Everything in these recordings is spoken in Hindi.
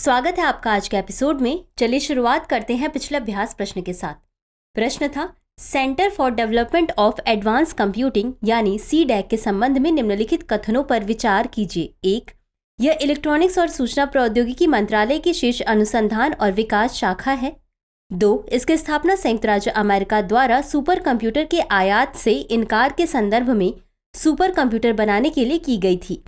स्वागत है आपका आज के एपिसोड में। चलिए शुरुआत करते हैं पिछले अभ्यास प्रश्न के साथ। प्रश्न था, centre for development of advance computing यानी CDAC के संबंध में निम्नलिखित कथनों पर विचार कीजिए। 1. यह इलेक्ट्रॉनिक्स और सूचना प्रौद्योगिकी मंत्रालय की शीर्ष अनुसंधान और विकास शाखा है। 2. इसकी स्थापना संयुक्त राज्य अमेरिका द्वारा सुपर कंप्यूटर के आयात से इनकार के संदर्भ में सुपर कंप्यूटर बनाने के लिए की गई थी।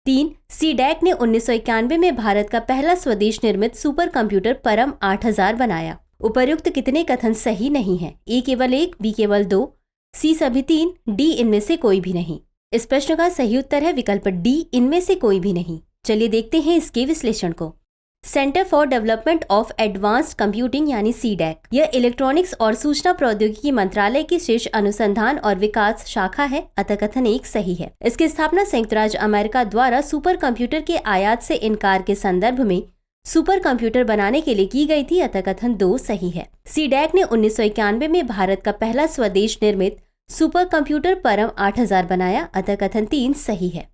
3. CDAC ने 1991 में भारत का पहला स्वदेश निर्मित सुपर कंप्यूटर परम 8000 बनाया। उपर्युक्त कितने कथन सही नहीं है? A केवल 1, B केवल 2, C सभी 3, D इनमें से कोई भी नहीं। इस प्रश्न का सही उत्तर है विकल्प D, इनमें से कोई भी नहीं। चलिए देखते हैं इसके विश्लेषण को। Centre for development of advanced computing यानी CDAC यह इलेक्ट्रॉनिक्स और सूचना प्रौद्योगिकी मंत्रालय की शीर्ष अनुसंधान और विकास शाखा है, अतः कथन 1 सही है। इसकी स्थापना संयुक्त राज्य अमेरिका द्वारा सुपर कंप्यूटर के आयात से इनकार के संदर्भ में सुपर कंप्यूटर बनाने के लिए की गई थी, अतः कथन 2 सही है। CDAC ने 1991 में भारत का पहला स्वदेश निर्मित सुपर कंप्यूटर परम 8000 बनाया, अतः कथन 3 सही है।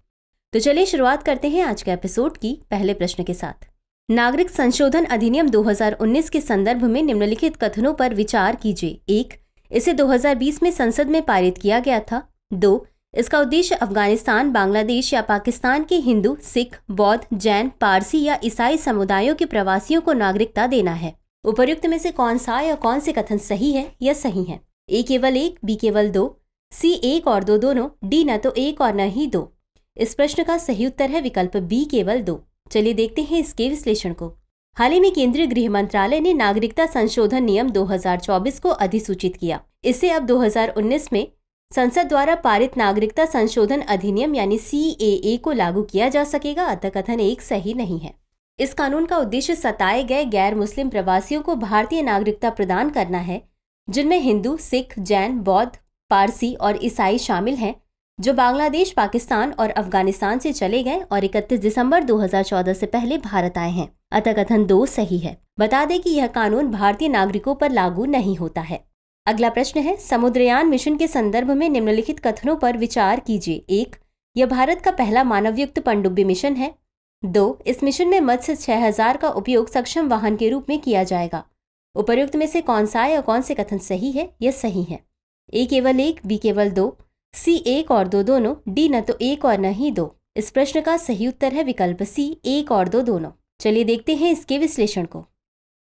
तो चलिए शुरुआत करते हैं आज के एपिसोड की पहले प्रश्न के साथ। नागरिक संशोधन अधिनियम 2019 के संदर्भ में निम्नलिखित कथनों पर विचार कीजिए। 1. इसे 2020 में संसद में पारित किया गया था। 2. इसका उद्देश्य अफगानिस्तान, बांग्लादेश या पाकिस्तान के हिंदू, सिख, बौद्ध, जैन, पारसी या ईसाई समुदायों के प्रवासियों को नागरिकता देना है। उपर्युक्त में से कौन सा या कौन से कथन सही है या सही है? A केवल 1, B केवल 2, C 1 और 2 दोनों, D न तो 1 और न ही 2। इस प्रश्न का सही उत्तर है विकल्प B केवल 2। चलिए देखते हैं इसके विश्लेषण को। हाल ही में केंद्रीय गृह मंत्रालय ने नागरिकता संशोधन नियम 2024 को अधिसूचित किया। इससे अब 2019 में संसद द्वारा पारित नागरिकता संशोधन अधिनियम यानी CAA को लागू किया जा सकेगा, अतः कथन 1 सही नहीं है। इस कानून का उद्देश्य सताए गए गैर मुस्लिम प्रवासियों को भारतीय नागरिकता प्रदान करना है, जिनमें हिंदू, सिख, जैन, बौद्ध, पारसी और ईसाई शामिल हैं, जो बांग्लादेश, पाकिस्तान और अफगानिस्तान से चले गए और 31 दिसंबर 2014 से पहले भारत आए हैं, अतः कथन 2 सही है। बता दें कि यह कानून भारतीय नागरिकों पर लागू नहीं होता है। अगला प्रश्न है, समुद्रयान मिशन के संदर्भ में निम्नलिखित कथनों पर विचार कीजिए। 1. यह भारत का पहला मानवयुक्त पनडुब्बी मिशन है। 2. इस मिशन में मत्स्य 6000 का उपयोग सक्षम वाहन के रूप में किया जाएगा। उपर्युक्त में से कौन सा या कौन से कथन सही है या सही है? A केवल 1, B केवल 2, C 1 और 2 दोनों, D न तो 1 और न ही 2। इस प्रश्न का सही उत्तर है विकल्प C 1 और 2 दोनों। चलिए देखते हैं इसके विश्लेषण को।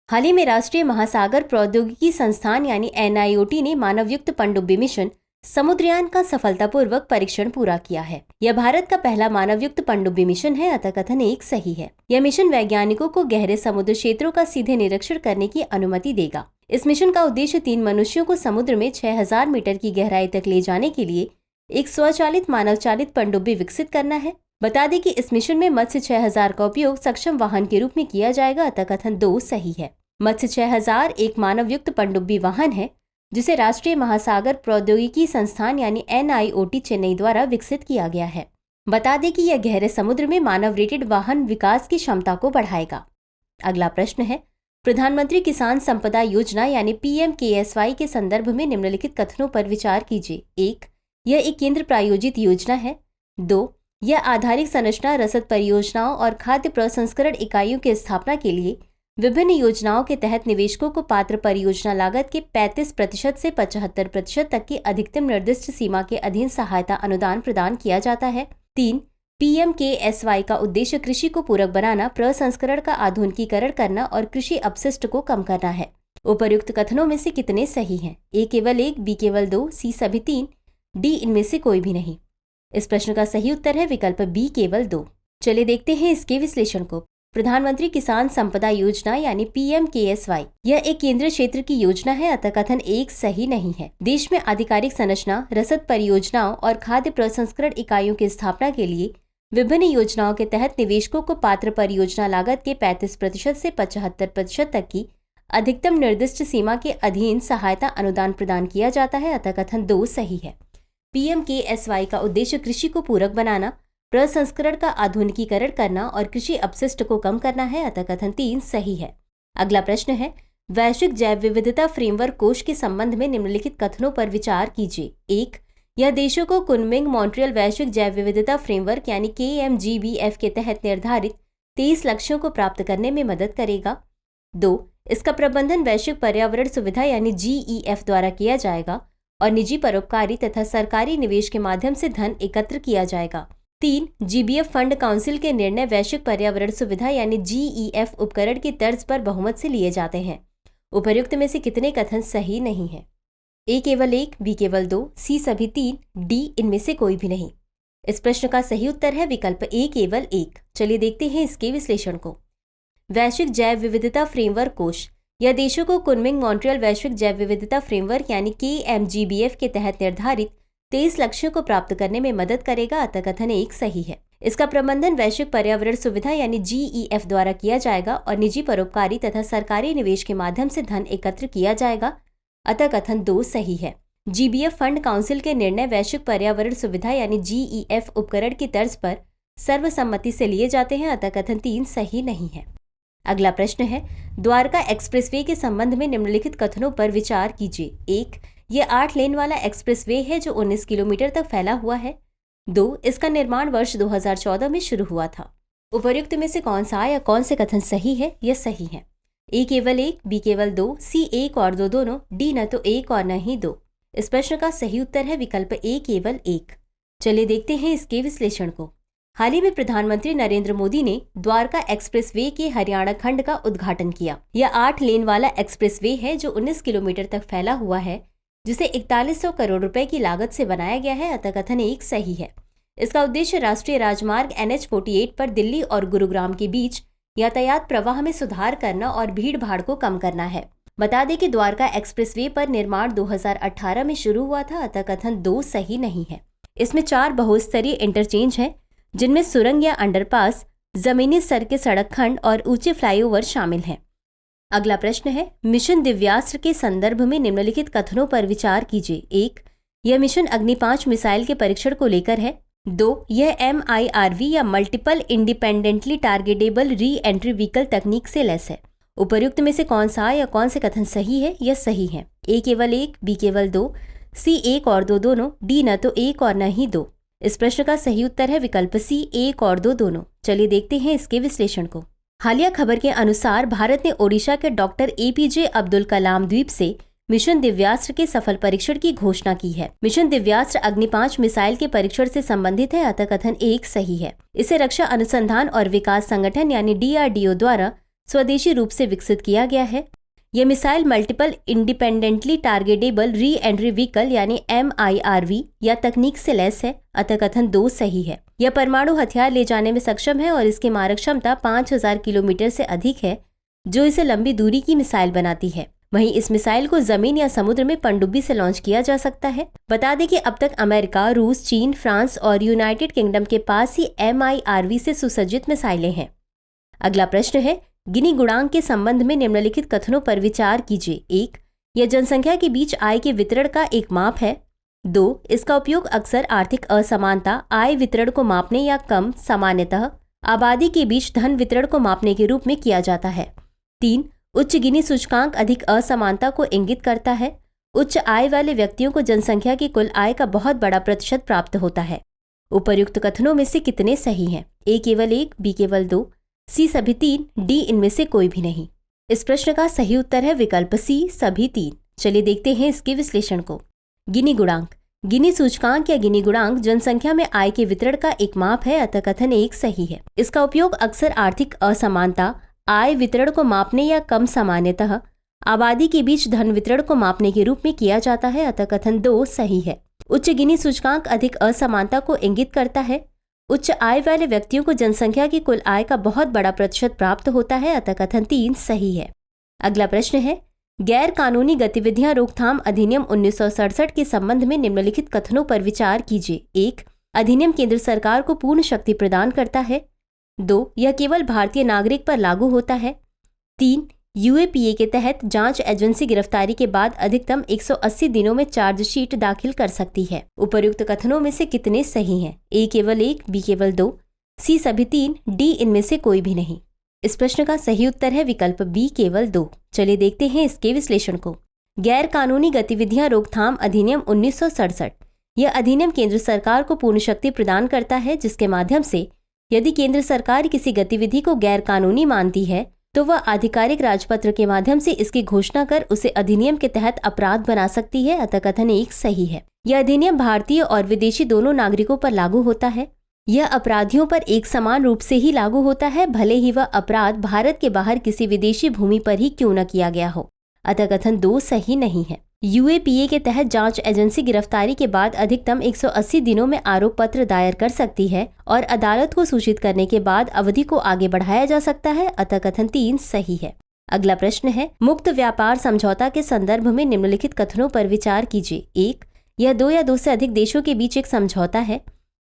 हाल ही में राष्ट्रीय महासागर प्रौद्योगिकी संस्थान यानी NIOT ने मानवयुक्त पनडुब्बी मिशन समुद्रयान का सफलतापूर्वक परीक्षण पूरा किया है। यह भारत का पहला मानवयुक्त पनडुब्बी मिशन है, अतः कथन 1 सही है। यह मिशन वैज्ञानिकों को गहरे समुद्र क्षेत्रों का सीधे निरीक्षण करने की अनुमति देगा। इस मिशन का उद्देश्य 3 मनुष्यों को समुद्र में 6000 मीटर की गहराई तक ले जाने के लिए एक स्वचालित मानव चालित पनडुब्बी विकसित करना है। बता दें कि इस मिशन में मत्स्य 6000 का उपयोग सक्षम वाहन के रूप में किया जाएगा, अतः कथन 2 सही है। मत्स्य 6000 एक मानवयुक्त पनडुब्बी वाहन है जिसे राष्ट्रीय महासागर प्रौद्योगिकी संस्थान यानी NIOT चेन्नई द्वारा विकसित किया गया है। बता दें कि यह गहरे समुद्र में मानव रेटेड वाहन विकास की क्षमता को बढ़ाएगा। अगला प्रश्न है, प्रधानमंत्री किसान संपदा योजना यानी PMKSY के संदर्भ में निम्नलिखित कथनों पर विचार कीजिए। 1. यह एक केंद्र प्रायोजित योजना है। 2. यह आधारिक संरचना, रसद परियोजनाओं और खाद्य प्रसंस्करण इकाइयों की स्थापना के लिए विभिन्न योजनाओं के तहत निवेशकों को पात्र परियोजना लागत के 35% से 75% तक की अधिकतम निर्दिष्ट सीमा के अधीन सहायता अनुदान प्रदान किया जाता है। 3. PMKSY का उद्देश्य कृषि को पूरक बनाना, प्रसंस्करण का आधुनिकीकरण करना और कृषि अपशिष्ट को कम करना है। उपर्युक्त कथनों में से कितने सही हैं? A केवल 1, B केवल 2, C सभी 3, D इनमें से कोई भी नहीं। इस प्रश्न का सही उत्तर है विकल्प B केवल 2। चलिए देखते हैं इसके विश्लेषण को। प्रधानमंत्री किसान संपदा योजना यानी PMKSY यह एक केंद्रीय क्षेत्र की योजना है, अतः कथन 1 सही नहीं है। देश में आधिकारिक संरचना, रसद परियोजनाओं और खाद्य प्रसंस्करण इकाइयों की स्थापना के लिए विभिन्न योजनाओं के तहत निवेशकों को पात्र परियोजना लागत के 35% से 75% तक की अधिकतम निर्दिष्ट सीमा के अधीन सहायता अनुदान प्रदान किया जाता है, अतः कथन 2 सही है। PMKSY का उद्देश्य कृषि को पूरक बनाना, प्रसंस्करण का आधुनिकीकरण करना और कृषि अपशिष्ट को कम करना है, अतः कथन 3 सही है। अगला प्रश्न है, वैश्विक जैव विविधता फ्रेमवर्क कोष के संबंध में निम्नलिखित कथनों पर विचार कीजिए। 1. यह देशों को कुनमिंग मॉन्ट्रियल वैश्विक जैव विविधता फ्रेमवर्क यानी KMGBF के तहत निर्धारित 23 लक्ष्यों को प्राप्त करने में मदद करेगा। 2. इसका प्रबंधन वैश्विक पर्यावरण सुविधा यानी GEF द्वारा किया जाएगा और निजी परोपकारी तथा सरकारी निवेश के माध्यम से धन एकत्र किया जाएगा। 3. GBF फंड काउंसिल के निर्णय वैश्विक पर्यावरण सुविधा यानी GEF उपकरण की तर्ज पर बहुमत से लिए जाते हैं। उपर्युक्त में से कितने कथन सही नहीं है? A केवल 1, B केवल 2, C सभी 3, D इनमें से कोई भी नहीं। इस प्रश्न का सही उत्तर है विकल्प A केवल 1। चलिए देखते हैं इसके विश्लेषण को। वैश्विक जैव विविधता फ्रेमवर्क कोष यह देशों को कुनमिंग मॉन्ट्रियल वैश्विक जैव विविधता फ्रेमवर्क यानी KMGBF के तहत निर्धारित 23 लक्ष्यों को प्राप्त करने में मदद करेगा, अतः कथन 1 सही है। इसका प्रबंधन वैश्विक पर्यावरण सुविधा यानी GEF द्वारा किया जाएगा और निजी परोपकारी तथा सरकारी निवेश के माध्यम से धन एकत्र किया जाएगा, अतः कथन 2 सही है। GBF फंड काउंसिल के निर्णय वैश्विक पर्यावरण सुविधा यानी GEF उपकरण की तर्ज पर सर्वसम्मति से लिए जाते हैं, अतः कथन 3 सही नहीं है। अगला प्रश्न है, द्वारका एक्सप्रेसवे के संबंध में निम्नलिखित कथनों पर विचार कीजिए। 1. यह 8 लेन वाला एक्सप्रेसवे है जो 19 किलोमीटर तक फैला हुआ है। 2. इसका निर्माण वर्ष 2014 में शुरू हुआ था। उपर्युक्त में से कौन सा या कौन से कथन सही है? यह सही है। A केवल 1, B केवल 2, C 1 और 2 दोनों, D न तो 1 और न ही 2। इस प्रश्न का सही उत्तर है विकल्प A केवल 1। चलिए देखते हैं इसके विश्लेषण को। हाल ही में प्रधानमंत्री नरेंद्र मोदी ने द्वारका एक्सप्रेसवे के हरियाणा खंड का उद्घाटन किया। यह 8 लेन वाला एक्सप्रेसवे है जो 19 किलोमीटर तक फैला हुआ है, जिसे 4100 करोड़ रुपए की लागत से बनाया गया है, अतः कथन 1 सही है। इसका उद्देश्य राष्ट्रीय राजमार्ग NH48 पर दिल्ली और गुरुग्राम के बीच यातायात प्रवाह में सुधार करना और भीड़ भाड़ को कम करना है। बता दें कि द्वारका एक्सप्रेसवे पर निर्माण 2018 में शुरू हुआ था, अतः कथन 2 सही नहीं है। इसमें 4 बहुस्तरीय इंटरचेंज हैं, जिनमें सुरंग या अंडरपास, जमीनी स्तर के सड़क खंड और ऊंचे फ्लाईओवर शामिल हैं। अगला प्रश्न है, मिशन दिव्यास्त्र के संदर्भ में निम्नलिखित कथनों पर विचार कीजिए। 1. यह मिशन अग्नि 5 मिसाइल के परीक्षण को लेकर है। 2. यह MIRV या multiple independently targetable re entry vehicle तकनीक से लैस है। उपर्युक्त में से कौन सा या कौन से कथन सही है? यह सही है। A केवल 1, B केवल 2, C 1 और 2 दोनों, D न तो 1 और न ही 2। इस प्रश्न का सही उत्तर है विकल्प C 1 और 2 दोनों। चलिए देखते हैं इसके विश्लेषण को। हालिया खबर के अनुसार भारत ने ओडिशा के डॉक्टर APJ अब्दुल कलाम द्वीप से मिशन दिव्यास्त्र के सफल परीक्षण की घोषणा की है। मिशन दिव्यास्त्र अग्नि 5 मिसाइल के परीक्षण से संबंधित है, अतः कथन 1 सही है। इसे रक्षा अनुसंधान और विकास संगठन यानी DRDO द्वारा स्वदेशी रूप से विकसित किया गया है। यह missile multiple independently targetable re entry vehicle यानी MIRV या तकनीक से लैस है, अतः कथन 2 सही है। यह परमाणु हथियार ले जाने में सक्षम है और इसकी मारक क्षमता 5000 किलोमीटर से अधिक है, जो इसे लंबी दूरी की मिसाइल बनाती है। वहीं इस मिसाइल को जमीन या समुद्र में पनडुब्बी से लॉन्च किया जा सकता है। बता दें कि अब तक अमेरिका, रूस, चीन, फ्रांस और यूनाइटेड किंगडम के पास ही MIRV से सुसज्जित मिसाइलें हैं। अगला प्रश्न है, गिनी गुणांक के संबंध में निम्नलिखित कथनों पर विचार कीजिए। 1. यह जनसंख्या के बीच आय के वितरण का एक माप है। 2. इसका उपयोग अक्सर आर्थिक असमानता, आय वितरण को मापने या कम सामान्यतः आबादी के बीच धन वितरण को मापने के रूप में किया जाता है। 3. उच्च गिनी सूचकांक अधिक असमानता को इंगित करता है। उच्च आय वाले व्यक्तियों को जनसंख्या की कुल आय का बहुत बड़ा प्रतिशत प्राप्त होता है। उपर्युक्त कथनों में से कितने सही हैं? A केवल 1, B केवल 2, C सभी 3, D इनमें से कोई भी नहीं। इस प्रश्न का सही उत्तर है विकल्प C सभी 3। चलिए देखते हैं इसके विश्लेषण को। गिनी गुणांक। गिनी सूचकांक या गिनी गुणांक जनसंख्या में आय के वितरण का एक माप है, अतः कथन 1 सही है। इसका उपयोग अक्सर आर्थिक असमानता, आय वितरण को मापने या कम सामान्यतः आबादी के बीच धन वितरण को मापने के रूप में किया जाता है, अतः कथन 2 सही है। उच्च गिनी सूचकांक अधिक असमानता को इंगित करता है। उच्च आय वाले व्यक्तियों को जनसंख्या की कुल आय का बहुत बड़ा प्रतिशत प्राप्त होता है, अतः कथन 3 सही है। अगला प्रश्न है, गैर कानूनी गतिविधियां रोकथाम अधिनियम 1967 के संबंध में निम्नलिखित कथनों पर विचार कीजिए। 1. अधिनियम केंद्र सरकार को पूर्ण शक्ति प्रदान करता है। 2. यह केवल भारतीय नागरिक पर लागू होता है। 3. UAPA के तहत जांच एजेंसी गिरफ्तारी के बाद अधिकतम 180 दिनों में चार्जशीट दाखिल कर सकती है। उपर्युक्त कथनों में से कितने सही हैं? A केवल 1, B केवल 2, C सभी 3, D इनमें से कोई भी नहीं। इस प्रश्न का सही उत्तर है विकल्प B केवल 2। चलिए देखते हैं इसके विश्लेषण को। गैर कानूनी गतिविधियां रोकथाम अधिनियम 1967। यह अधिनियम केंद्र सरकार को पूर्ण शक्ति प्रदान करता है, जिसके माध्यम से यदि केंद्र सरकार किसी गतिविधि को गैर कानूनी मानती है तो वह आधिकारिक राजपत्र के माध्यम से इसकी घोषणा कर उसे अधिनियम के तहत अपराध बना सकती है। अतः कथन 1 सही है। यह अधिनियम भारतीय और विदेशी दोनों नागरिकों पर लागू होता है। यह अपराधियों पर एक समान रूप से ही लागू होता है, भले ही वह अपराध भारत के बाहर किसी विदेशी भूमि पर ही क्यों न किया गया हो। अतः कथन 2 सही नहीं है। यूएपीए के तहत जांच एजेंसी गिरफ्तारी के बाद अधिकतम 180 दिनों में आरोप पत्र दायर कर सकती है और अदालत को सूचित करने के बाद अवधि को आगे बढ़ाया जा सकता है। अतः कथन 3 सही है। अगला प्रश्न है, मुक्त व्यापार समझौता के संदर्भ में निम्नलिखित कथनों पर विचार कीजिए। 1. यह 2 या 2 से अधिक देशों के बीच एक समझौता है।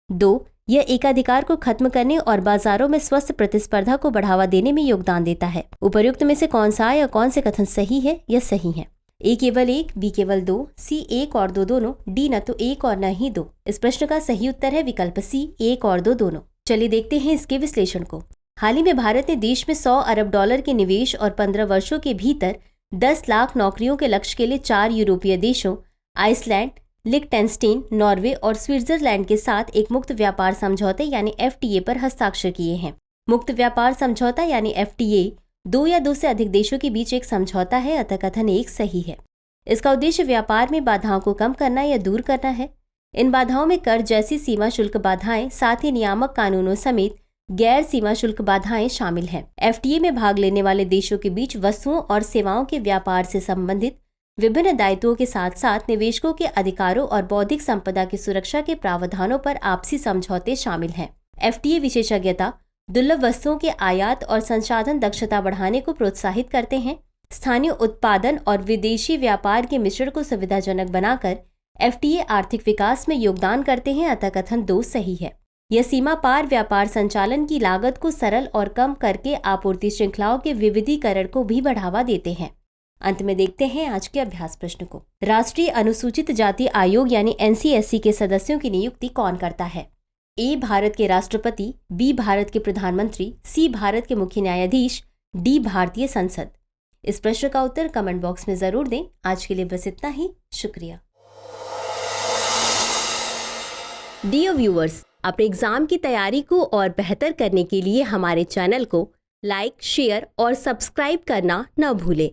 2. यह एकाधिकार को खत्म करने और बाजारों में स्वस्थ प्रतिस्पर्धा को बढ़ावा देने में योगदान देता है। उपर्युक्त में से कौन सा या कौन से कथन सही है? यह सही है। A केवल 1, B केवल 2, C 1 और 2 दोनों, D न तो 1 और न ही 2। इस प्रश्न का सही उत्तर है विकल्प C 1 और 2 दोनों। चलिए देखते हैं इसके विश्लेषण को। हाल ही में भारत ने देश में $100 अरब के निवेश और 15 वर्षों के भीतर 10 लाख नौकरियों के लक्ष्य के लिए 4 यूरोपीय देशों आइसलैंड, लिक्टेनस्टीन, नॉर्वे और स्विट्जरलैंड के साथ एक मुक्त व्यापार समझौते यानी FTA पर हस्ताक्षर किए हैं। मुक्त व्यापार समझौता यानी FTA 2 या 2 से अधिक देशों के बीच एक समझौता है। अतः कथन 1 सही है। इसका उद्देश्य व्यापार में बाधाओं को कम करना या दूर करना है। इन बाधाओं में कर जैसी सीमा शुल्क बाधाएं, साथ ही नियामक कानूनों समेत गैर सीमा शुल्क बाधाएं शामिल हैं। FTA में भाग लेने वाले देशों के बीच वस्तुओं और सेवाओं के व्यापार से संबंधित विभिन्न दायित्वों के साथ साथ निवेशकों के अधिकारों और बौद्धिक संपदा की सुरक्षा के प्रावधानों पर आपसी समझौते शामिल हैं। FTA विशेषज्ञता दुर्लभ वस्तुओं के आयात और संसाधन दक्षता बढ़ाने को प्रोत्साहित करते हैं। स्थानीय उत्पादन और विदेशी व्यापार के मिश्रण को सुविधाजनक बनाकर FTA आर्थिक विकास में योगदान करते हैं। अतः कथन 2 सही है। यह सीमा पार व्यापार संचालन की लागत को सरल और कम करके आपूर्ति श्रृंखलाओं के विविधीकरण को भी बढ़ावा देते हैं। अंत में देखते हैं आज के अभ्यास प्रश्न को। राष्ट्रीय अनुसूचित जाति आयोग यानी NCSC के सदस्यों की नियुक्ति कौन करता है? A भारत के राष्ट्रपति, B भारत के प्रधानमंत्री, C भारत के मुख्य न्यायाधीश, D भारतीय संसद। इस प्रश्न का उत्तर कमेंट बॉक्स में जरूर दें। आज के लिए बस इतना ही। शुक्रिया। डियर व्यूअर्स, अपने एग्जाम की तैयारी को और बेहतर करने के लिए हमारे चैनल को लाइक, शेयर और सब्सक्राइब करना न भूलें।